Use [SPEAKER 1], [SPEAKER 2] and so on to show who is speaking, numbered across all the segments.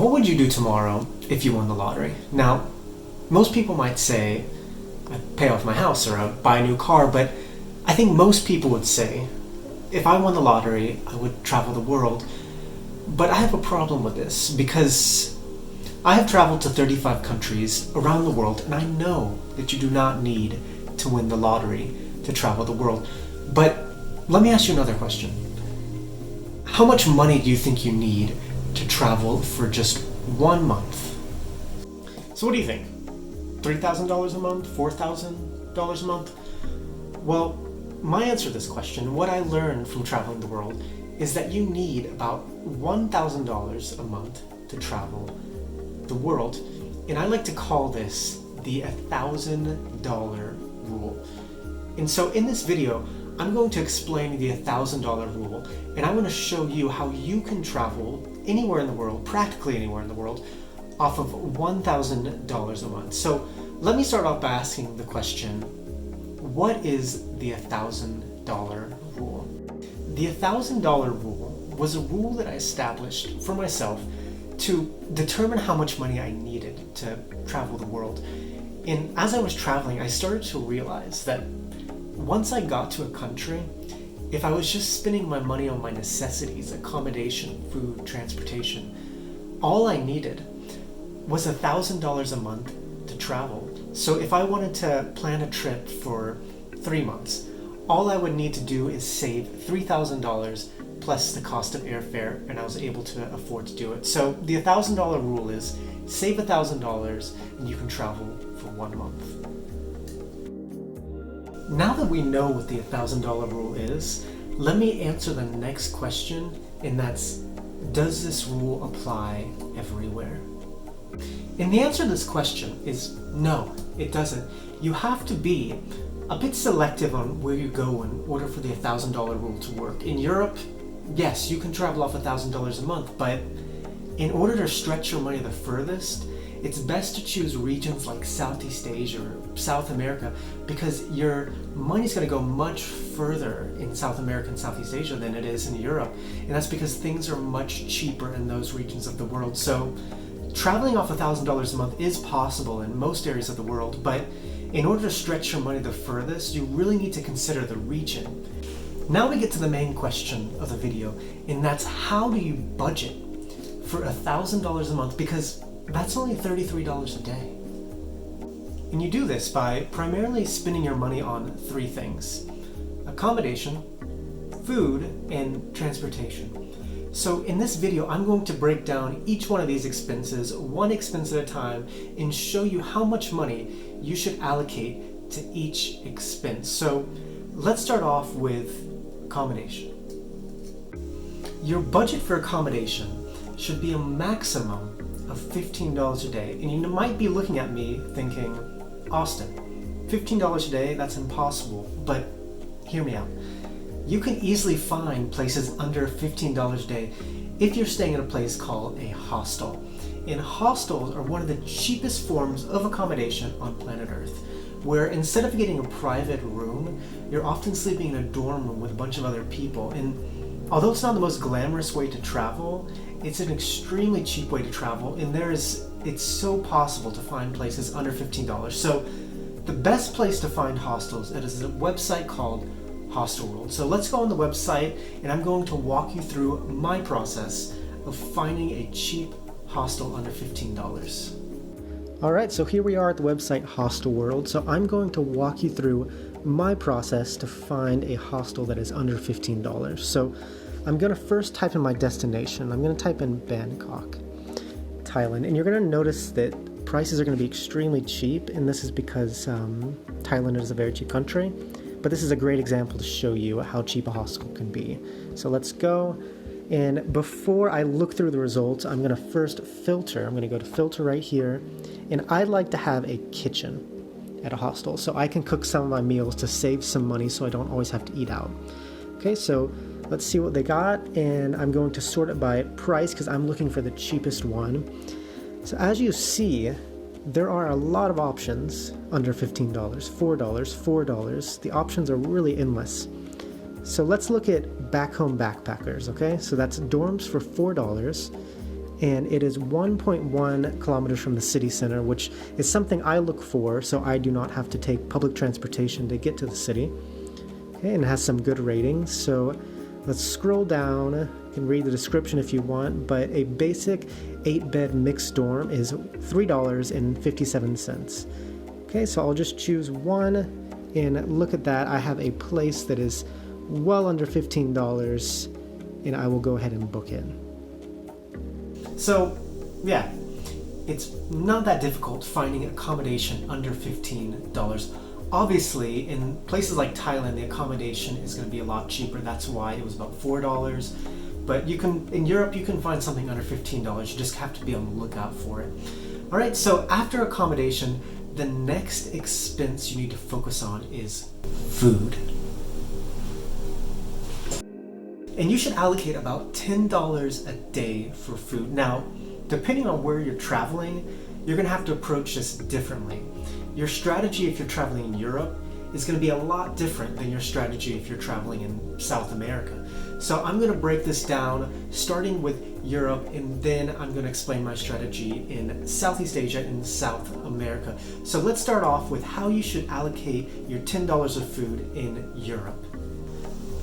[SPEAKER 1] What would you do tomorrow if you won the lottery? Now, most people might say, I'd pay off my house or I'd buy a new car, but I think most people would say, if I won the lottery, I would travel the world. But I have a problem with this because I have traveled to 35 countries around the world, and I know that you do not need to win the lottery to travel the world. But let me ask you another question. How much money do you think you need to travel for just 1 month? So what do you think? $3,000 a month? $4,000 a month? Well, my answer to this question, what I learned from traveling the world, is that you need about $1,000 a month to travel the world. And I like to call this the $1,000 rule. And so in this video, I'm going to explain the $1,000 rule, and I want to show you how you can travel anywhere in the world, practically anywhere in the world, off of $1,000 a month. So let me start off by asking the question, what is the $1,000 rule? The $1,000 rule was a rule that I established for myself to determine how much money I needed to travel the world. And as I was traveling, I started to realize that once I got to a country, if I was just spending my money on my necessities, accommodation, food, transportation, all I needed was $1,000 a month to travel. So if I wanted to plan a trip for 3 months, all I would need to do is save $3,000 plus the cost of airfare, and I was able to afford to do it. So the $1,000 rule is save $1,000 and you can travel for 1 month. Now that we know what the $1,000 rule is, let me answer the next question, and that's, does this rule apply everywhere? And the answer to this question is no, it doesn't. You have to be a bit selective on where you go in order for the $1,000 rule to work. In Europe, yes, you can travel off $1,000 a month, but in order to stretch your money the furthest, it's best to choose regions like Southeast Asia or South America, because your money's going to go much further in South America and Southeast Asia than it is in Europe. And that's because things are much cheaper in those regions of the world. So traveling off $1,000 a month is possible in most areas of the world, but in order to stretch your money the furthest, you really need to consider the region. Now we get to the main question of the video, and that's how do you budget for $1,000 a month, because that's only $33 a day. And you do this by primarily spending your money on 3 things: accommodation, food, and transportation. So in this video, I'm going to break down each one of these expenses, one expense at a time, and show you how much money you should allocate to each expense. So let's start off with accommodation. Your budget for accommodation should be a maximum of $15 a day. And you might be looking at me thinking, Austin, $15 a day, that's impossible. But hear me out. You can easily find places under $15 a day if you're staying in a place called a hostel. And hostels are one of the cheapest forms of accommodation on planet Earth, where instead of getting a private room, you're often sleeping in a dorm room with a bunch of other people. And although it's not the most glamorous way to travel, it's an extremely cheap way to travel, and it's so possible to find places under $15. So the best place to find hostels is a website called Hostel World. So let's go on the website, and I'm going to walk you through my process of finding a cheap hostel under $15. Alright, so here we are at the website Hostel World. So I'm going to walk you through my process to find a hostel that is under $15. So I'm going to first type in my destination. I'm going to type in Bangkok, Thailand, and you're going to notice that prices are going to be extremely cheap, and this is because Thailand is a very cheap country, but this is a great example to show you how cheap a hostel can be. So let's go, and before I look through the results, I'm going to first filter. I'm going to go to filter right here, and I'd like to have a kitchen at a hostel so I can cook some of my meals to save some money so I don't always have to eat out. Okay, so let's see what they got, and I'm going to sort it by price because I'm looking for the cheapest one. So as you see, there are a lot of options under $15, $4. The options are really endless. So let's look at Back Home Backpackers, okay? So that's dorms for $4, and it is 1.1 kilometers from the city center, which is something I look for so I do not have to take public transportation to get to the city. Okay, and it has some good ratings. So let's scroll down. You can read the description if you want, but a basic 8-bed mixed dorm is $3.57. Okay, so I'll just choose one, and look at that. I have a place that is well under $15, and I will go ahead and book it. So, yeah, it's not that difficult finding accommodation under $15. Obviously, in places like Thailand, the accommodation is going to be a lot cheaper. That's why it was about $4. But in Europe, you can find something under $15. You just have to be on the lookout for it. All right, so after accommodation, the next expense you need to focus on is food. And you should allocate about $10 a day for food. Now, depending on where you're traveling, you're going to have to approach this differently. Your strategy if you're traveling in Europe is going to be a lot different than your strategy if you're traveling in South America. So I'm going to break this down starting with Europe, and then I'm going to explain my strategy in Southeast Asia and South America. So let's start off with how you should allocate your $10 of food in Europe.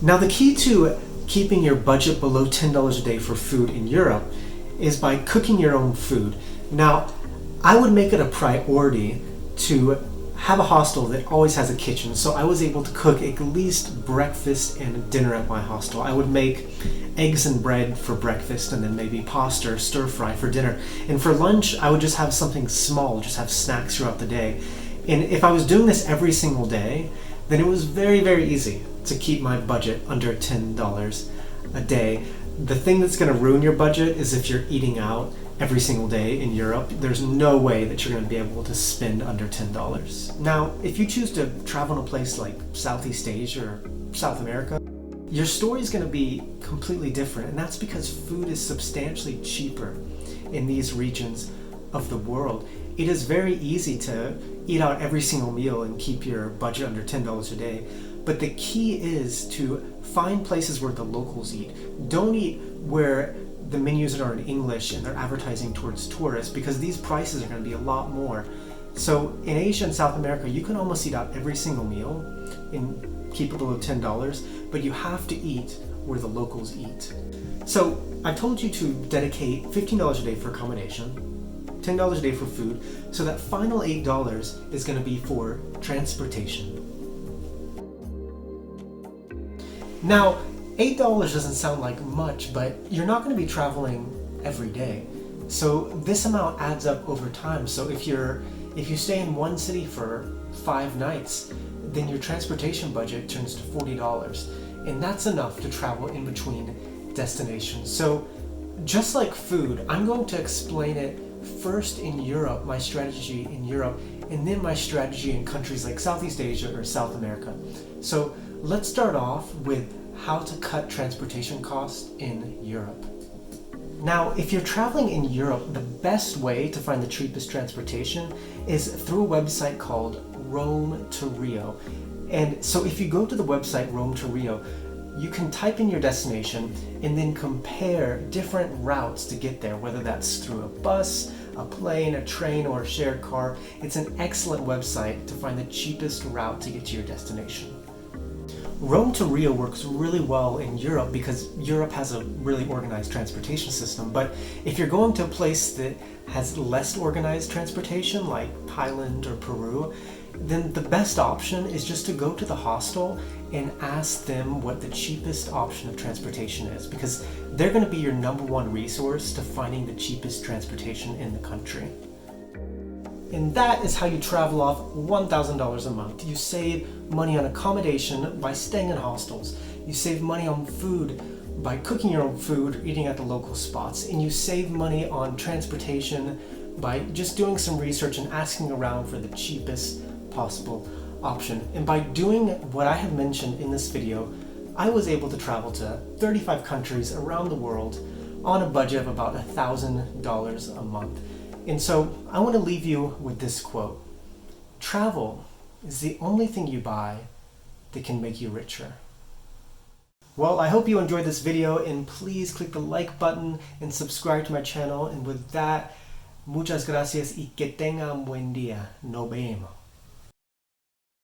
[SPEAKER 1] Now, the key to keeping your budget below $10 a day for food in Europe is by cooking your own food. Now, I would make it a priority to have a hostel that always has a kitchen, so I was able to cook at least breakfast and dinner at my hostel. I would make eggs and bread for breakfast, and then maybe pasta or stir fry for dinner. And for lunch, I would just have something small, just have snacks throughout the day. And if I was doing this every single day, then it was very, very easy to keep my budget under $10 a day. The thing that's going to ruin your budget is if you're eating out every single day in Europe. There's no way that you're going to be able to spend under $10. Now, if you choose to travel in a place like Southeast Asia or South America, your story is going to be completely different, and that's because food is substantially cheaper in these regions of the world. It is very easy to eat out every single meal and keep your budget under $10 a day. But the key is to find places where the locals eat. Don't eat where the menus are in English and they're advertising towards tourists, because these prices are going to be a lot more. So in Asia and South America, you can almost eat out every single meal and keep it below $10, but you have to eat where the locals eat. So I told you to dedicate $15 a day for accommodation, $10 a day for food, so that final $8 is going to be for transportation. Now, $8 doesn't sound like much, but you're not going to be traveling every day. So this amount adds up over time. So if you stay in one city for 5 nights, then your transportation budget turns to $40. And that's enough to travel in between destinations. So just like food, I'm going to explain it first in Europe, my strategy in Europe, and then my strategy in countries like Southeast Asia or South America. So let's start off with how to cut transportation costs in Europe. Now, if you're traveling in Europe, the best way to find the cheapest transportation is through a website called Rome to Rio. And so if you go to the website Rome to Rio, you can type in your destination and then compare different routes to get there, whether that's through a bus, a plane, a train, or a shared car. It's an excellent website to find the cheapest route to get to your destination. Rome to Rio works really well in Europe because Europe has a really organized transportation system. But if you're going to a place that has less organized transportation, like Thailand or Peru, then the best option is just to go to the hostel and ask them what the cheapest option of transportation is, because they're going to be your number one resource to finding the cheapest transportation in the country. And that is how you travel off $1,000 a month. You save money on accommodation by staying in hostels. You save money on food by cooking your own food, eating at the local spots. And you save money on transportation by just doing some research and asking around for the cheapest possible option. And by doing what I have mentioned in this video, I was able to travel to 35 countries around the world on a budget of about $1,000 a month. And so I want to leave you with this quote: travel is the only thing you buy that can make you richer. Well, I hope you enjoyed this video, and please click the like button and subscribe to my channel. And with that, muchas gracias y que tengan buen día. Nos vemos.